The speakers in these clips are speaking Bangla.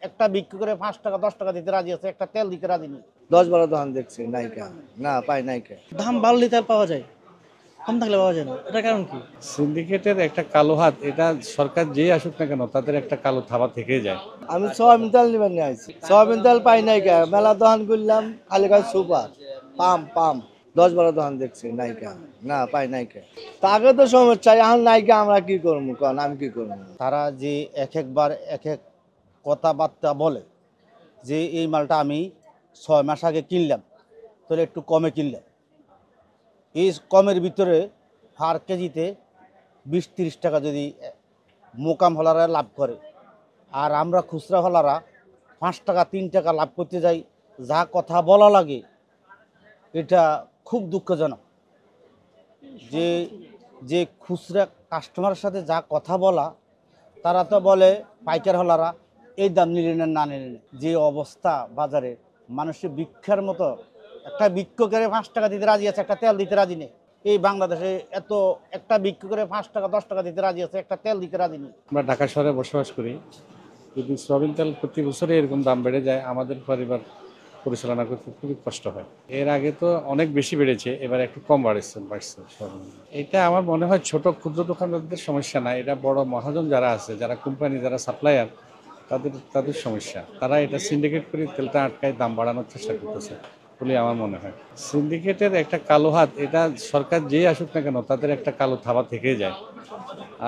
একটা বিক্রি করে 5 টাকা 10 টাকা দিতে রাজি আছে, একটা তেল দিতে রাজি নেই। 10-12 দোকান দেখছি নাইকা, না পাই নাইকা। দাম বাড়লে তেল পাওয়া যায়, কম থাকলে পাওয়া যায় না, এটার কারণ কি? সিন্ডিকেটের একটা কালো হাত, এটা সরকার যেই আসুক না কেন তাদের একটা কালো থাবা থেকেই যায়। আমি সয়াবিন তেল নিবার নিয়ে আইছি, সয়াবিন তেল পাই নাইকা, মেলা দোকান করলাম খালি খালি সুপার পাম 10-12 দোকান দেখছি নাইকা, না পাই নাইকা। তাকে তো সমস্যা, এখন নাইকা আমরা কি করবো কন, আমি কি করবো? তারা যে একবার এক এক কথাবার্তা বলে যে এই মালটা আমি 6 মাস আগে কিনলাম, তাহলে একটু কমে কিনলাম। এই কমের ভিতরে পার কেজিতে 20-30 টাকা যদি মোকাম হলারা লাভ করে, আর আমরা খুচরা হলারা 5 টাকা 3 টাকা লাভ করতে যাই, যা কথা বলা লাগে এটা খুব দুঃখজনক। যে যে খুচরা কাস্টমারের সাথে যা কথা বলা, তারা তো বলে পাইকার হলারা এই দাম নিলেন না নিলেন। যে অবস্থা বাজারে, মানুষের ভিক্ষার মতো, একটা বিক্রি করে 5 টাকা দিতে রাজি আছে, একটা তেল দিতে রাজি নেই। এই বাংলাদেশে এত একটা বিক্রি করে 5 টাকা 10 টাকা দিতে রাজি আছে, একটা তেল দিতে রাজি নেই। আমরা ঢাকা শহরে বসবাস করি, যদি সয়াবিন তেল প্রতি বছরে এরকম দাম বেড়ে যায়, আমাদের পরিবার পরিচালনা করতে খুবই কষ্ট হয়। এর আগে তো অনেক বেশি বেড়েছে, এবার একটু কম বাড়ছে সয়াবিন। এটা আমার মনে হয় ছোট ক্ষুদ্র দোকানদারদের সমস্যা না, এটা বড় মহাজন যারা আছে, যারা কোম্পানি, যারা সাপ্লায়ার, তাদের সমস্যা। তারা এটা সিন্ডিকেট করে তেলটা আটকায় দাম বাড়ানোর চেষ্টা করতেছে বলে আমার মনে হয়। সিন্ডিকেটের একটা কালো হাত, এটা সরকার যেই আসুক না কেন তাদের একটা কালো থাবা থেকেই যায়।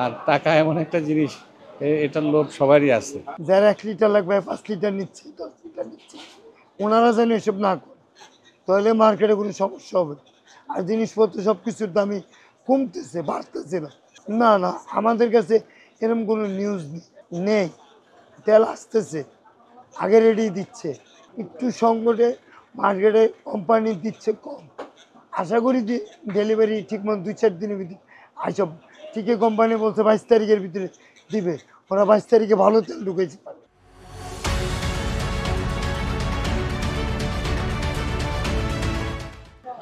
আর টাকা এমন একটা জিনিস, এটার লোভ সবারই আছে। যারা 1 লিটার লাগবে 5 লিটার নিচ্ছে, 10 লিটার নিচ্ছে, ওনারা যেন এসব না করে, তাহলে মার্কেটে কোনো সমস্যা হবে। আর জিনিসপত্র সব কিছুর দামই কমতেছে, বাড়তেছে না। না না, আমাদের কাছে এরকম কোনো নিউজ নেই। তেল আসতেছে, আগে রেডি দিচ্ছে, একটু সংকটে মার্কেটে কোম্পানি দিচ্ছে কম। আশা করি যে ডেলিভারি ঠিকমতো 2-4 দিনের ভিতরে এইসব ঠিকই কোম্পানি বলছে 22 তারিখের ভিতরে দিবে, ওরা 22 তারিখে ভালো তেল ঢুকেছে।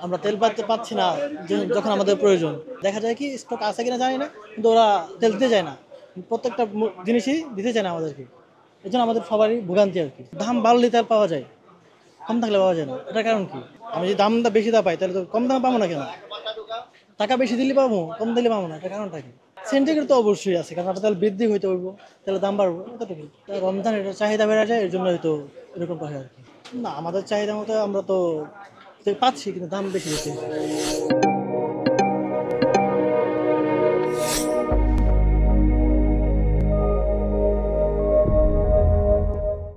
আমরা তেল পাচ্ছি না যখন আমাদের প্রয়োজন। দেখা যায় কি স্টক আছে কিনা জানি না, কিন্তু ওরা তেল দিতে চায় না, প্রত্যেকটা জিনিসই দিতে চায় না আমাদেরকে। এই জন্য আমাদের সবারই ভোগান্তি আর কি। দাম বাড়লে তেল পাওয়া যায়, কম থাকলে পাওয়া যায় না, এটার কারণ কি? আমি যদি দামটা বেশি পাই তাহলে তো কম দামে পাবো না কেন? টাকা বেশি দিলে পাবো, কম দিলে পাবো না, এটার কারণটা কি? সিন্ডিকেট তো অবশ্যই আছে, কারণ তেল বৃদ্ধি হইতে হইব, তাহলে দাম বাড়বো, এতটুকু। রমজান এটা চাহিদা বেড়ে যায়, এর জন্য হয়তো এরকম হয় আর কি। না, আমাদের চাহিদা মতো আমরা তো পাচ্ছি, কিন্তু দাম বেশি হচ্ছে।